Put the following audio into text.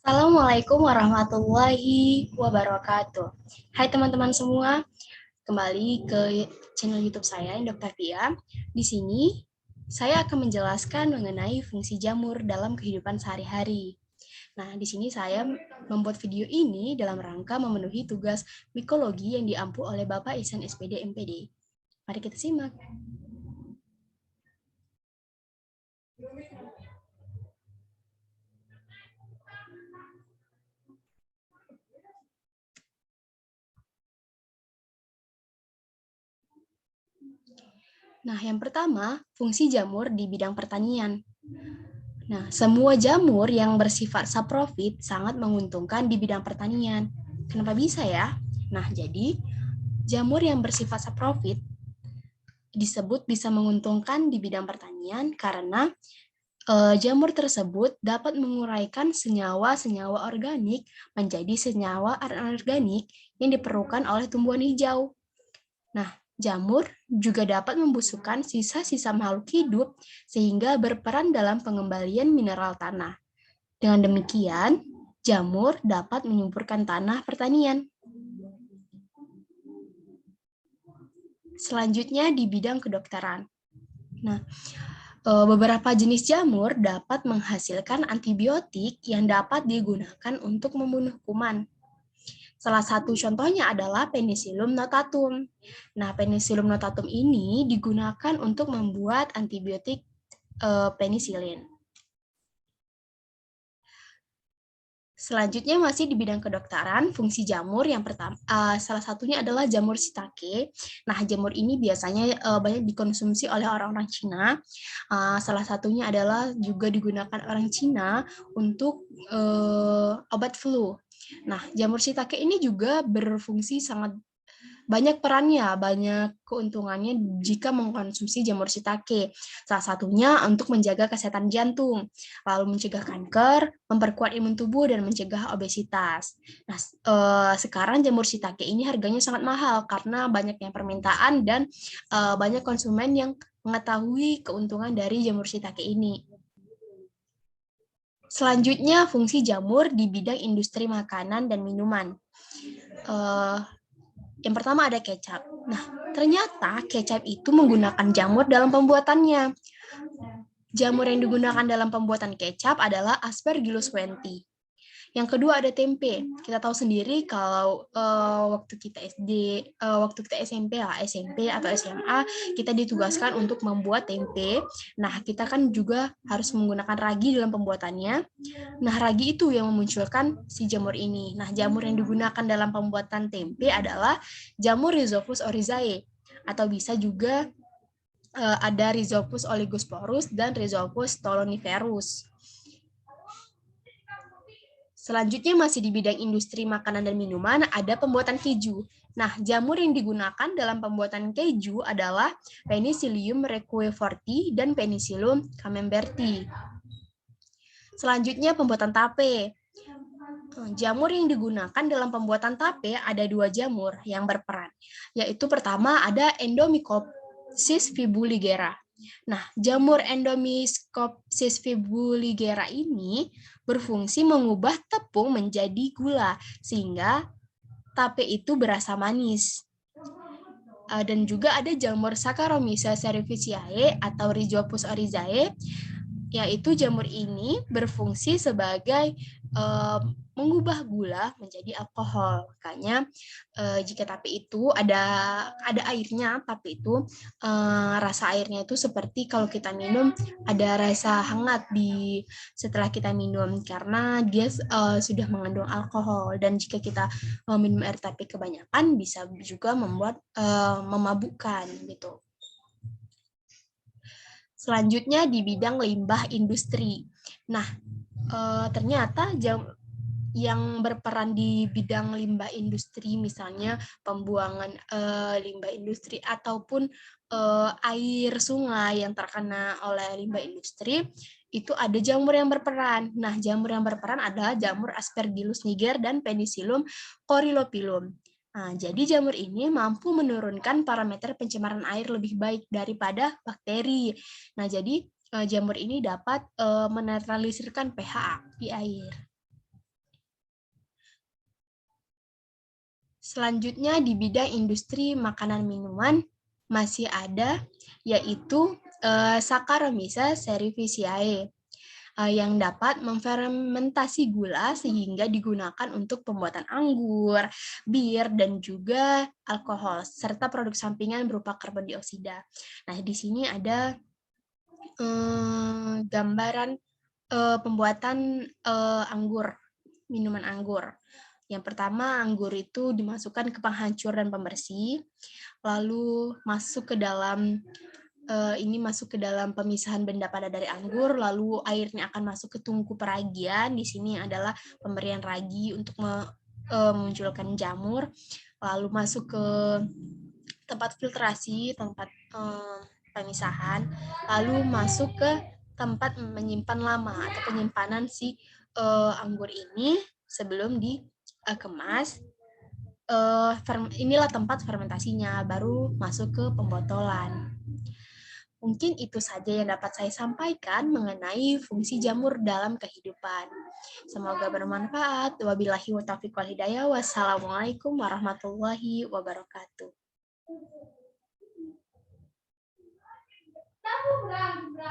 Assalamualaikum warahmatullahi wabarakatuh. Hai teman-teman semua, kembali ke channel YouTube saya, Dr. Tia. Di sini saya akan menjelaskan mengenai fungsi jamur dalam kehidupan sehari-hari. Nah, di sini saya membuat video ini dalam rangka memenuhi tugas mikologi yang diampu oleh Bapak Ihsan SPD MPD. Mari kita simak. Nah, yang pertama, fungsi jamur di bidang pertanian. Nah, semua jamur yang bersifat saprofit sangat menguntungkan di bidang pertanian. Kenapa bisa ya? Nah, jadi jamur yang bersifat saprofit disebut bisa menguntungkan di bidang pertanian karena jamur tersebut dapat menguraikan senyawa-senyawa organik menjadi senyawa anorganik yang diperlukan oleh tumbuhan hijau. Nah, jamur juga dapat membusukkan sisa-sisa makhluk hidup sehingga berperan dalam pengembalian mineral tanah. Dengan demikian, jamur dapat menyuburkan tanah pertanian. Selanjutnya di bidang kedokteran. Nah, beberapa jenis jamur dapat menghasilkan antibiotik yang dapat digunakan untuk membunuh kuman. Salah satu contohnya adalah Penicillium notatum. Nah, Penicillium notatum ini digunakan untuk membuat antibiotik penisilin. Selanjutnya masih di bidang kedokteran, fungsi jamur yang pertama salah satunya adalah jamur shiitake. Nah, jamur ini biasanya banyak dikonsumsi oleh orang-orang Cina. Salah satunya adalah juga digunakan orang Cina untuk obat flu. Nah, jamur shiitake ini juga berfungsi sangat banyak perannya, banyak keuntungannya jika mengkonsumsi jamur shiitake. Salah satunya untuk menjaga kesehatan jantung, lalu mencegah kanker, memperkuat imun tubuh, dan mencegah obesitas. Nah, sekarang jamur shiitake ini harganya sangat mahal karena banyaknya permintaan dan banyak konsumen yang mengetahui keuntungan dari jamur shiitake ini. Selanjutnya, fungsi jamur di bidang industri makanan dan minuman. Yang pertama ada kecap. Nah, ternyata kecap itu menggunakan jamur dalam pembuatannya. Jamur yang digunakan dalam pembuatan kecap adalah Aspergillus wenti. Yang kedua ada tempe. Kita tahu sendiri kalau waktu kita SD, waktu kita SMP lah, SMP atau SMA, kita ditugaskan untuk membuat tempe. Nah, kita kan juga harus menggunakan ragi dalam pembuatannya. Nah, ragi itu yang memunculkan si jamur ini. Nah, jamur yang digunakan dalam pembuatan tempe adalah jamur Rhizopus oryzae, atau bisa juga ada Rhizopus oligosporus dan Rhizopus stoloniferus. Selanjutnya masih di bidang industri makanan dan minuman, ada pembuatan keju. Nah, jamur yang digunakan dalam pembuatan keju adalah Penicillium roqueforti dan Penicillium camemberti. Selanjutnya pembuatan tape. Jamur yang digunakan dalam pembuatan tape ada dua jamur yang berperan, yaitu pertama ada Endomycopsis fibuligera. Nah, jamur Endomycopsis fibuligera ini berfungsi mengubah tepung menjadi gula, sehingga tape itu berasa manis. Dan juga ada jamur Saccharomyces cerevisiae atau Rhizopus oryzae, yaitu jamur ini berfungsi sebagai mengubah gula menjadi alkohol. Makanya jika tape itu ada airnya, tapi itu rasa airnya itu seperti kalau kita minum ada rasa hangat setelah kita minum karena dia sudah mengandung alkohol, dan jika kita minum air tape kebanyakan bisa juga membuat memabukkan gitu. Selanjutnya di bidang limbah industri. Nah, ternyata yang berperan di bidang limbah industri, misalnya pembuangan limbah industri ataupun air sungai yang terkena oleh limbah industri, itu ada jamur yang berperan. Nah, jamur yang berperan adalah jamur Aspergillus niger dan Penicillium coryllophyllum. Nah, jadi jamur ini mampu menurunkan parameter pencemaran air lebih baik daripada bakteri. Nah, jadi jamur ini dapat menetralisirkan pH di air. Selanjutnya di bidang industri makanan minuman masih ada yaitu Saccharomyces cerevisiae yang dapat memfermentasi gula sehingga digunakan untuk pembuatan anggur, bir, dan juga alkohol, serta produk sampingan berupa karbon dioksida. Nah, di sini ada gambaran pembuatan anggur, minuman anggur. Yang pertama, anggur itu dimasukkan ke penghancur dan pembersih, lalu masuk ke dalam pemisahan benda padat dari anggur, lalu airnya akan masuk ke tungku peragian. Di sini adalah pemberian ragi untuk memunculkan jamur, lalu masuk ke tempat filtrasi, tempat pemisahan, lalu masuk ke tempat menyimpan lama atau penyimpanan si anggur ini sebelum dikemas. Inilah tempat fermentasinya, baru masuk ke pembotolan. Mungkin itu saja yang dapat saya sampaikan mengenai fungsi jamur dalam kehidupan. Semoga bermanfaat. Wabillahi wa taufiq wal hidayah. Wassalamualaikum warahmatullahi wabarakatuh.